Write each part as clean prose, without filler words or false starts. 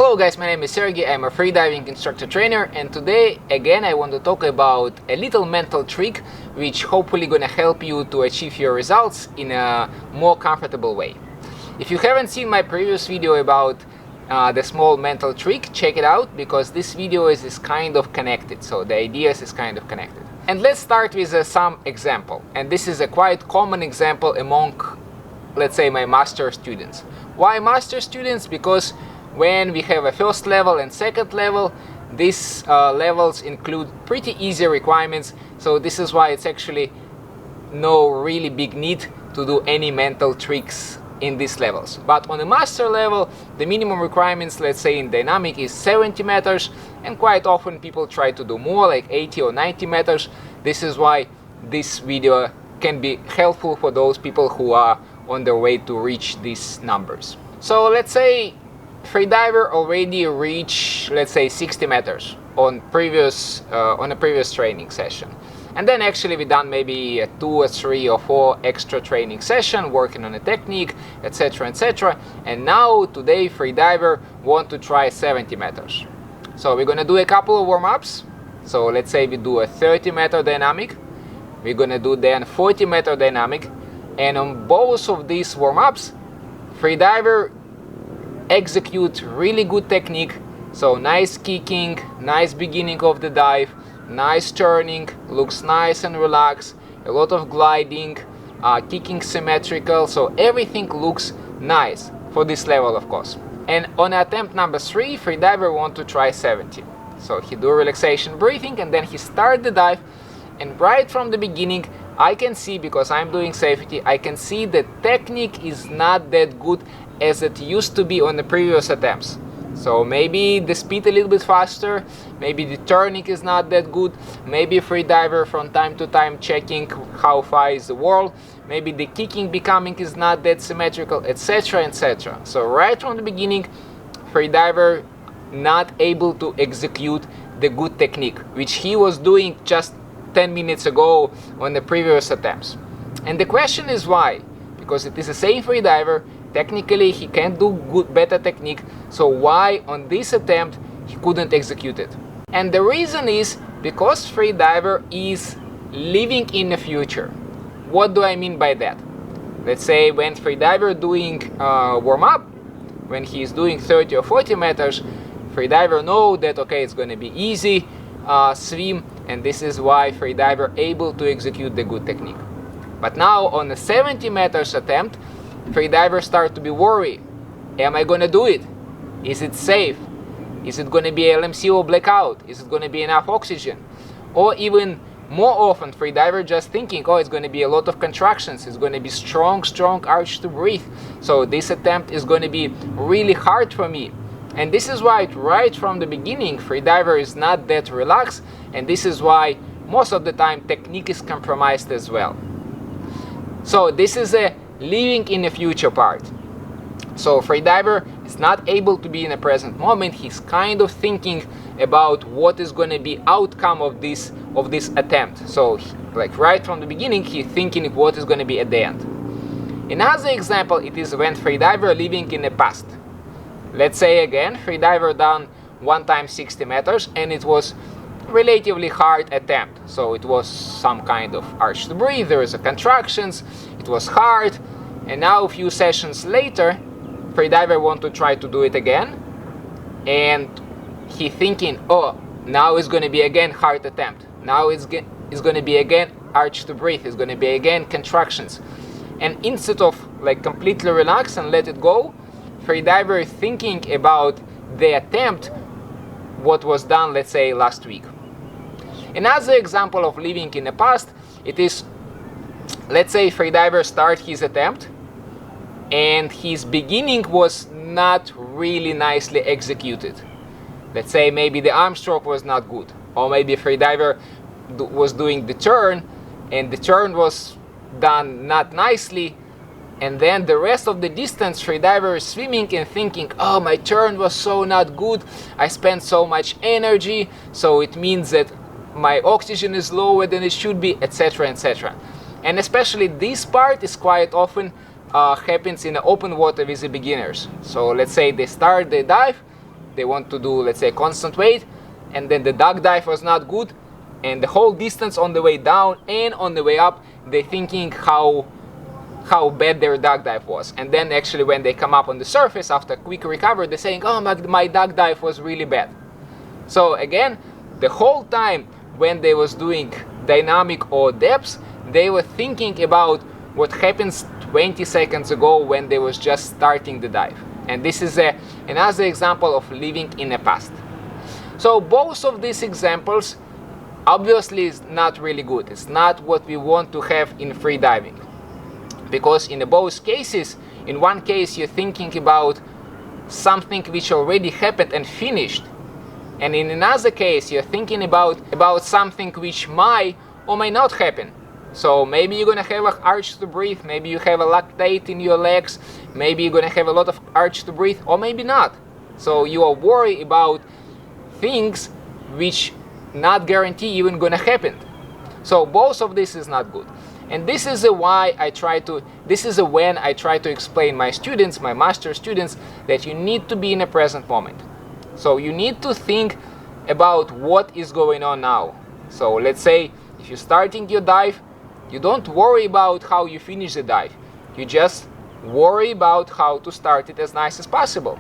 Hello guys, my name is Sergey, I'm a freediving instructor trainer, and today again I want to talk about a little mental trick which hopefully gonna help you to achieve your results in a more comfortable way. If you haven't seen my previous video about the small mental trick, check it out because this video is kind of connected, so the ideas is kind of connected. And let's start with some example, and this is a quite common example among, let's say, my master students. Why master students? Because when we have a first level and second level, these levels include pretty easy requirements, so this is why it's actually no really big need to do any mental tricks in these levels. But on the master level, the minimum requirements, let's say in dynamic, is 70 meters, and quite often people try to do more, like 80 or 90 meters. This is why this video can be helpful for those people who are on their way to reach these numbers. So let's say freediver already reached, let's say, 60 meters on a previous training session, and then actually we done maybe 2 or 3 or 4 extra training session working on a technique, etc, etc, and now today freediver want to try 70 meters. So we're gonna do a couple of warm-ups. So let's say we do a 30-meter dynamic, we're gonna do then 40-meter dynamic, and on both of these warm-ups freediver execute really good technique. So nice kicking, nice beginning of the dive, nice turning, looks nice and relaxed, a lot of gliding, kicking symmetrical, so everything looks nice for this level, of course. And on attempt number 3, freediver want to try 70. So he do relaxation breathing and then he start the dive, and right from the beginning I can see, because I'm doing safety, I can see the technique is not that good as it used to be on the previous attempts. So maybe the speed a little bit faster, maybe the turning is not that good, maybe freediver from time to time checking how far is the wall, maybe the kicking becoming is not that symmetrical, etc, etc. So right from the beginning freediver not able to execute the good technique which he was doing just 10 minutes ago on the previous attempts. And the question is why? Because it is the same freediver, technically he can do better technique, so why on this attempt he couldn't execute it? And the reason is because freediver is living in the future. What do I mean by that? Let's say when freediver doing warm-up, when he is doing 30 or 40 meters, freediver know that okay, it's going to be easy swim, and this is why freediver able to execute the good technique. But now on the 70 meters attempt, freediver start to be worried. Am I gonna do it? Is it safe? Is it gonna be LMC or blackout? Is it gonna be enough oxygen? Or even more often, freediver just thinking, oh, it's gonna be a lot of contractions, it's gonna be strong arch to breathe, so this attempt is gonna be really hard for me. And this is why right from the beginning freediver is not that relaxed, and this is why most of the time technique is compromised as well. So this is a living in the future part. So freediver is not able to be in the present moment, he's kind of thinking about what is going to be outcome of this attempt. So like right from the beginning he's thinking what is going to be at the end. Another example, it is when freediver living in the past. Let's say again freediver done one time 60 meters and it was relatively hard attempt. So it was some kind of arch to breathe, there is a contractions, it was hard, and now a few sessions later freediver want to try to do it again, and he thinking, oh, now it's going to be again hard attempt, now it's going to be again arch to breathe, it's going to be again contractions, and instead of like completely relax and let it go, freediver is thinking about the attempt what was done, let's say, last week. Another example of living in the past, it is, let's say freediver start his attempt and his beginning was not really nicely executed. Let's say maybe the arm stroke was not good, or maybe freediver was doing the turn and the turn was done not nicely, and then the rest of the distance freediver is swimming and thinking, oh, my turn was so not good, I spent so much energy, so it means that my oxygen is lower than it should be, etc, etc. And especially this part is quite often happens in the open water with the beginners. So let's say they start the dive they want to do, let's say, constant weight, and then the duck dive was not good, and the whole distance on the way down and on the way up, they're thinking how bad their duck dive was. And then actually when they come up on the surface after quick recovery, they're saying, oh, my duck dive was really bad. So again, the whole time when they was doing dynamic or depths, they were thinking about what happens 20 seconds ago when they was just starting the dive. And this is another example of living in the past. So both of these examples obviously is not really good. It's not what we want to have in freediving. Because in both cases, in one case you're thinking about something which already happened and finished. And in another case you're thinking about something which might or may not happen. So maybe you're gonna have an urge to breathe, maybe you have a lactate in your legs, maybe you're gonna have a lot of urge to breathe, or maybe not. So you are worried about things which not guarantee even gonna happen. So both of this is not good. And this is when I try to explain my students, my master students, that you need to be in a present moment. So you need to think about what is going on now. So let's say if you're starting your dive, you don't worry about how you finish the dive. You just worry about how to start it as nice as possible.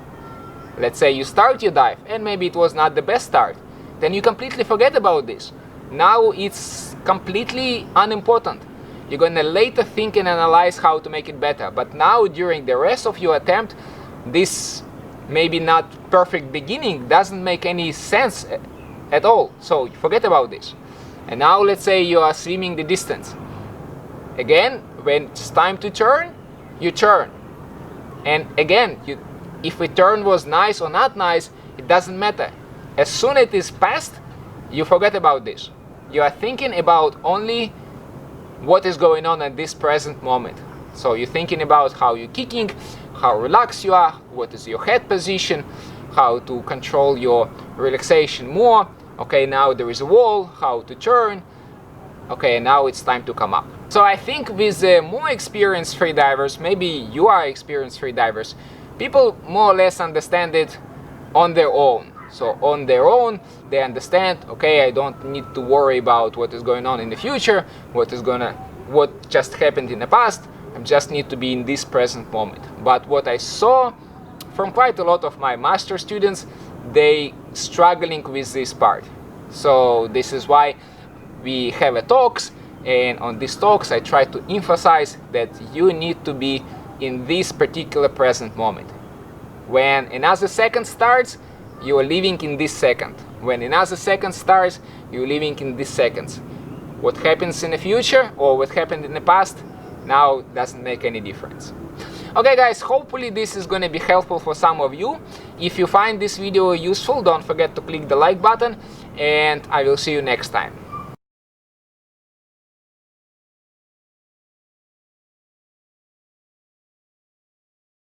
Let's say you start your dive and maybe it was not the best start. Then you completely forget about this. Now it's completely unimportant. You're going to later think and analyze how to make it better. But now during the rest of your attempt, this maybe not perfect beginning doesn't make any sense at all. So forget about this. And now let's say you are swimming the distance. Again, when it's time to turn, you turn. And again, if the turn was nice or not nice, it doesn't matter. As soon as it is past, you forget about this. You are thinking about only what is going on at this present moment. So you're thinking about how you're kicking, how relaxed you are, what is your head position, how to control your relaxation more. Okay, now there is a wall, how to turn. Okay, now it's time to come up. So I think with more experienced freedivers, maybe you are experienced freedivers, people more or less understand it on their own. So on their own, they understand, okay, I don't need to worry about what is going on in the future, what just happened in the past. I just need to be in this present moment. But what I saw from quite a lot of my master students, they struggling with this part. So this is why we have a talks, and on these talks I try to emphasize that you need to be in this particular present moment. When another second starts, you are living in this second. When another second starts, you're living in these seconds. What happens in the future or what happened in the past now doesn't make any difference. Okay guys, hopefully this is going to be helpful for some of you. If you find this video useful, don't forget to click the like button, and I will see you next time.